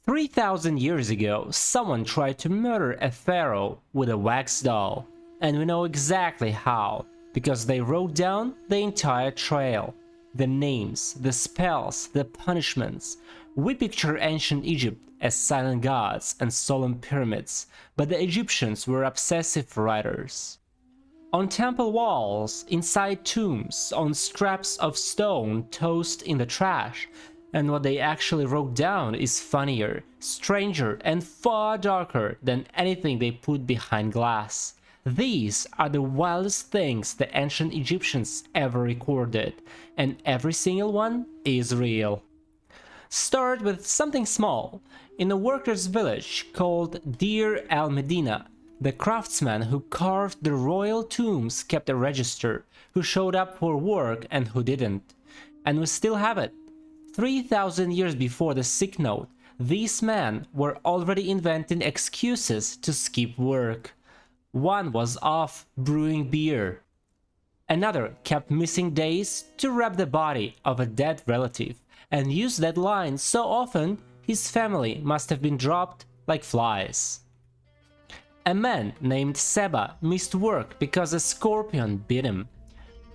3,000 years ago, someone tried to murder a pharaoh with a wax doll. And we know exactly how, because they wrote down the entire trail. The names, the spells, the punishments. We picture ancient Egypt as silent gods and solemn pyramids, but the Egyptians were obsessive writers. On temple walls, inside tombs, on scraps of stone tossed in the trash, and what they actually wrote down is funnier, stranger, and far darker than anything they put behind glass. These are the wildest things the ancient Egyptians ever recorded, and every single one is real. Start with something small. In a workers' village called Deir el-Medina, the craftsman who carved the royal tombs kept a register, who showed up for work and who didn't. And we still have it. 3,000 years before the sick note, these men were already inventing excuses to skip work. One was off brewing beer. Another kept missing days to wrap the body of a dead relative, and used that line so often his family must have been dropped like flies. A man named Seba missed work because a scorpion bit him.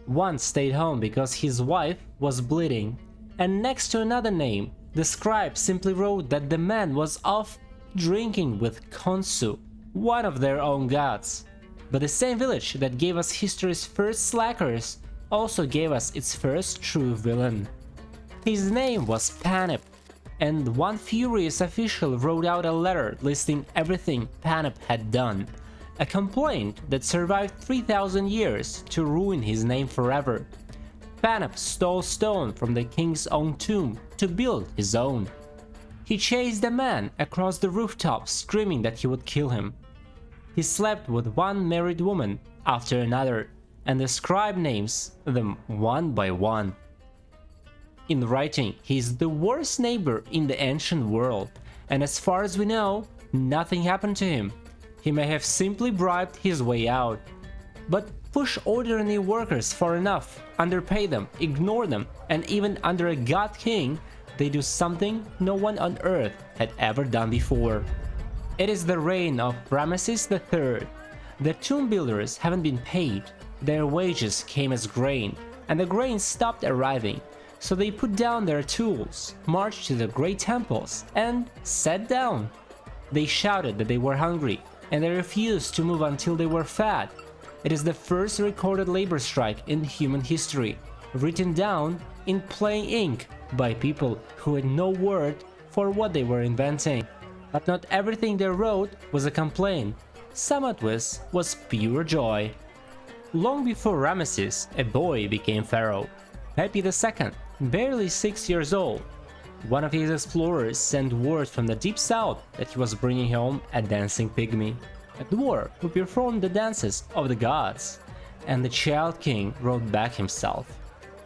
One stayed home because his wife was bleeding. And next to another name, the scribe simply wrote that the man was off drinking with Khonsu, one of their own gods. But the same village that gave us history's first slackers also gave us its first true villain. His name was Panep, and one furious official wrote out a letter listing everything Panep had done, a complaint that survived 3,000 years to ruin his name forever. Panep stole stone from the king's own tomb to build his own. He chased a man across the rooftop screaming that he would kill him. He slept with one married woman after another, and the scribe names them one by one. In writing, he is the worst neighbor in the ancient world, and as far as we know, nothing happened to him. He may have simply bribed his way out. But push ordinary workers far enough, underpay them, ignore them, and even under a god king, they do something no one on earth had ever done before. It is the reign of Ramesses III. The tomb builders haven't been paid, their wages came as grain, and the grain stopped arriving, so they put down their tools, marched to the great temples, and sat down. They shouted that they were hungry, and they refused to move until they were fat. It is the first recorded labor strike in human history, written down in plain ink by people who had no word for what they were inventing. But not everything they wrote was a complaint. Some of it was pure joy. Long before Ramesses, a boy became pharaoh. Pepi II, barely 6 years old. One of his explorers sent word from the deep south that he was bringing home a dancing pygmy, a dwarf who performed the dances of the gods, and the child king wrote back himself.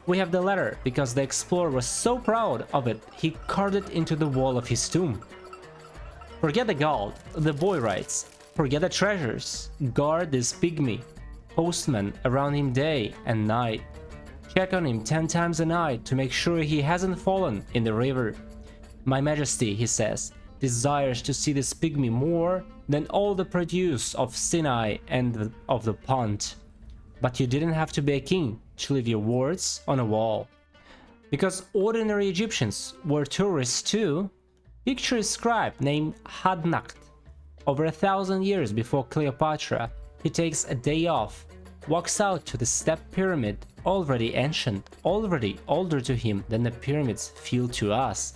We have the letter because the explorer was so proud of it he carved it into the wall of his tomb. Forget the gold, the boy writes, forget the treasures, guard this pygmy, postman around him day and night. Check on him 10 times a night to make sure he hasn't fallen in the river. My Majesty, he says, desires to see this pygmy more than all the produce of Sinai and of the Pont. But you didn't have to be a king to leave your words on a wall. Because ordinary Egyptians were tourists too, picture a scribe named Hadnacht. Over 1,000 years before Cleopatra, he takes a day off, walks out to the step pyramid, already ancient, already older to him than the pyramids feel to us,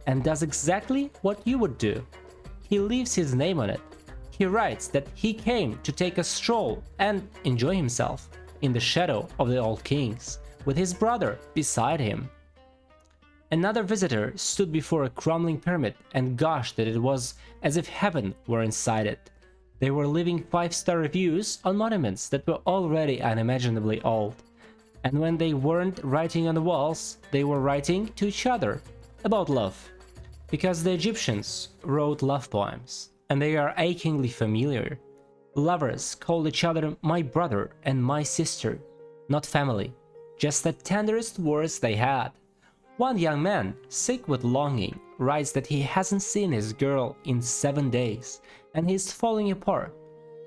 and does exactly what you would do. He leaves his name on it. He writes that he came to take a stroll and enjoy himself in the shadow of the old kings, with his brother beside him. Another visitor stood before a crumbling pyramid and gushed that it was as if heaven were inside it. They were leaving 5-star reviews on monuments that were already unimaginably old. And when they weren't writing on the walls, they were writing to each other about love. Because the Egyptians wrote love poems, and they are achingly familiar. Lovers called each other my brother and my sister, not family, just the tenderest words they had. One young man, sick with longing, writes that he hasn't seen his girl in 7 days and he's falling apart.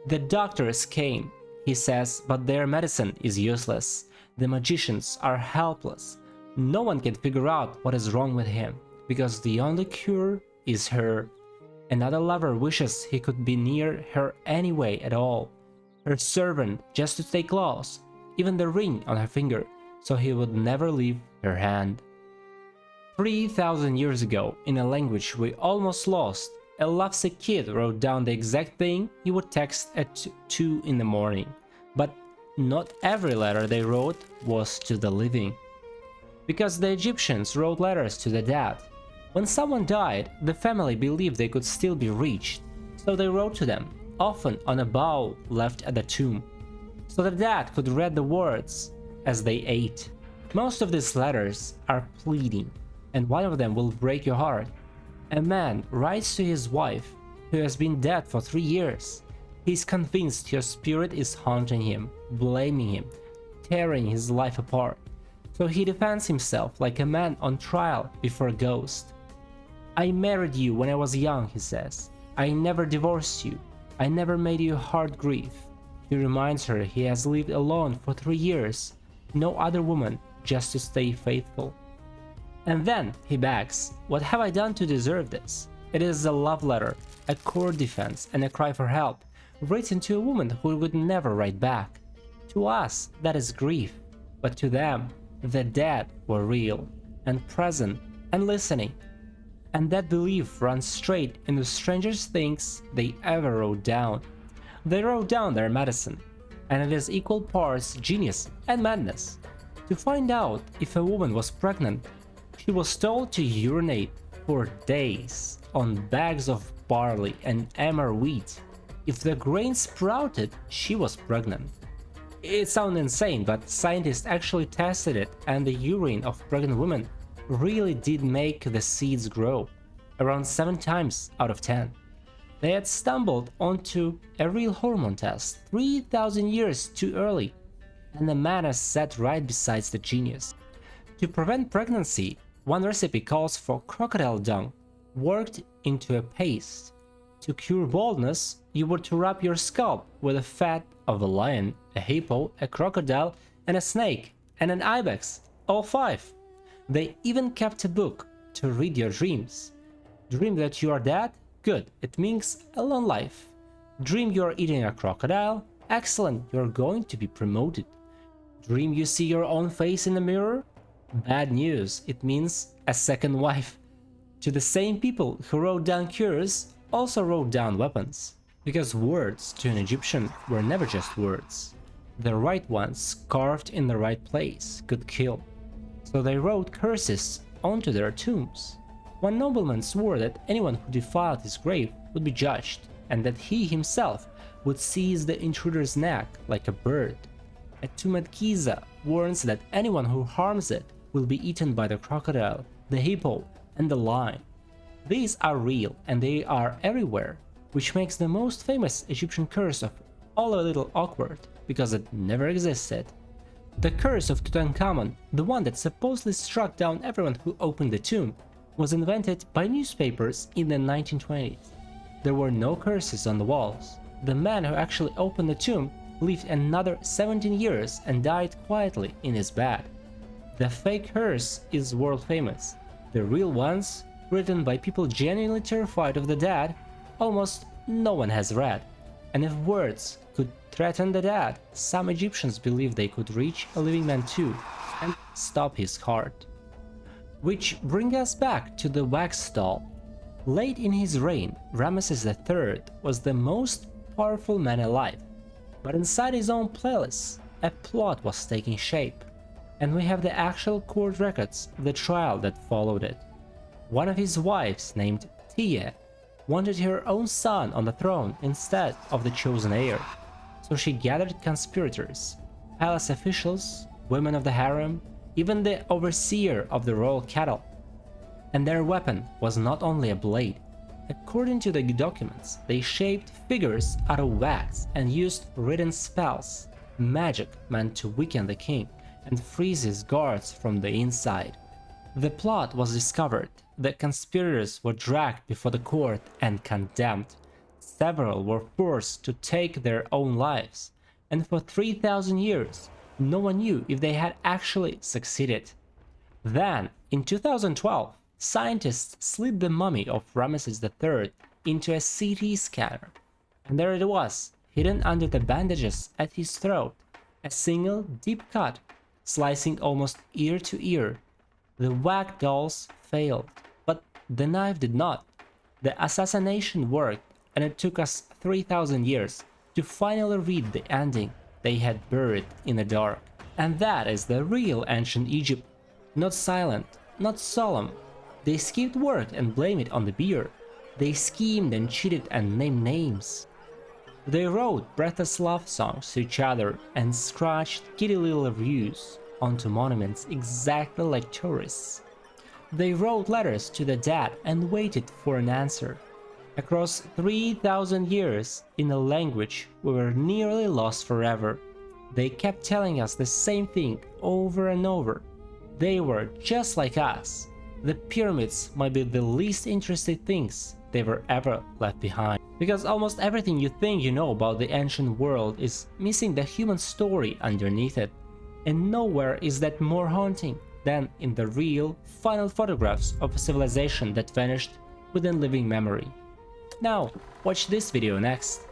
The doctors came, he says, but their medicine is useless. The magicians are helpless. No one can figure out what is wrong with him, because the only cure is her. Another lover wishes he could be near her anyway at all. Her servant just to stay close, even the ring on her finger, so he would never leave her hand. 3,000 years ago, in a language we almost lost, a lovesick kid wrote down the exact thing he would text at 2 in the morning. But not every letter they wrote was to the living. Because the Egyptians wrote letters to the dead. When someone died, the family believed they could still be reached, so they wrote to them, often on a bowl left at the tomb, so the dead could read the words as they ate. Most of these letters are pleading, and one of them will break your heart. A man writes to his wife, who has been dead for 3 years. He's convinced her spirit is haunting him, blaming him, tearing his life apart. So he defends himself like a man on trial before a ghost. I married you when I was young, he says. I never divorced you. I never made you hard grief. He reminds her he has lived alone for 3 years, no other woman, just to stay faithful. And then he begs, what have I done to deserve this? It is a love letter, a court defense, and a cry for help, written to a woman who would never write back. To us, that is grief, but to them, the dead were real, and present, and listening. And that belief runs straight in the strangest things they ever wrote down. They wrote down their medicine, and it is equal parts genius and madness. To find out if a woman was pregnant, she was told to urinate for days on bags of barley and emmer wheat. If the grain sprouted, she was pregnant. It sounds insane, but scientists actually tested it, and the urine of pregnant women really did make the seeds grow, around 7 times out of 10. They had stumbled onto a real hormone test 3,000 years too early, and the man has sat right beside the genius. To prevent pregnancy, one recipe calls for crocodile dung, worked into a paste. To cure baldness, you were to rub your scalp with the fat of a lion, a hippo, a crocodile, and a snake, and an ibex, all 5. They even kept a book to read your dreams. Dream that you are dead? Good, it means a long life. Dream you are eating a crocodile? Excellent, you are going to be promoted. Dream you see your own face in the mirror? Bad news, it means a second wife. To the same people who wrote down cures, also wrote down weapons, because words to an Egyptian were never just words. The right ones, carved in the right place, could kill. So they wrote curses onto their tombs. One nobleman swore that anyone who defiled his grave would be judged, and that he himself would seize the intruder's neck like a bird. A tomb at Giza warns that anyone who harms it will be eaten by the crocodile, the hippo, and the lion. These are real, and they are everywhere, which makes the most famous Egyptian curse of all a little awkward, because it never existed. The curse of Tutankhamun, the one that supposedly struck down everyone who opened the tomb, was invented by newspapers in the 1920s. There were no curses on the walls. The man who actually opened the tomb lived another 17 years and died quietly in his bed. The fake curse is world famous. The real ones, written by people genuinely terrified of the dead, almost no one has read. And if words could threaten the dead, some Egyptians believed they could reach a living man too and stop his heart. Which brings us back to the wax doll. Late in his reign, Ramesses III was the most powerful man alive. But inside his own palace, a plot was taking shape, and we have the actual court records of the trial that followed it. One of his wives, named Deir, wanted her own son on the throne instead of the chosen heir, so she gathered conspirators, palace officials, women of the harem, even the overseer of the royal cattle. And their weapon was not only a blade. According to the documents, they shaped figures out of wax and used written spells, magic meant to weaken the king and freeze his guards from the inside. The plot was discovered, the conspirators were dragged before the court and condemned. Several were forced to take their own lives, and for 3,000 years, no one knew if they had actually succeeded. Then, in 2012, scientists slid the mummy of Ramesses III into a CT scanner, and there it was, hidden under the bandages at his throat, a single deep cut, slicing almost ear to ear. The whack dolls failed, but the knife did not. The assassination worked, and it took us 3,000 years to finally read the ending they had buried in the dark. And that is the real ancient Egypt. Not silent, not solemn. They skipped work and blamed it on the beer. They schemed and cheated and named names. They wrote breathless love songs to each other and scratched giddy little reviews onto monuments exactly like tourists. They wrote letters to the dead and waited for an answer. Across 3,000 years, in a language we were nearly lost forever, they kept telling us the same thing over and over. They were just like us. The pyramids might be the least interesting things they were ever left behind. Because almost everything you think you know about the ancient world is missing the human story underneath it. And nowhere is that more haunting than in the real, final photographs of a civilization that vanished within living memory. Now, watch this video next.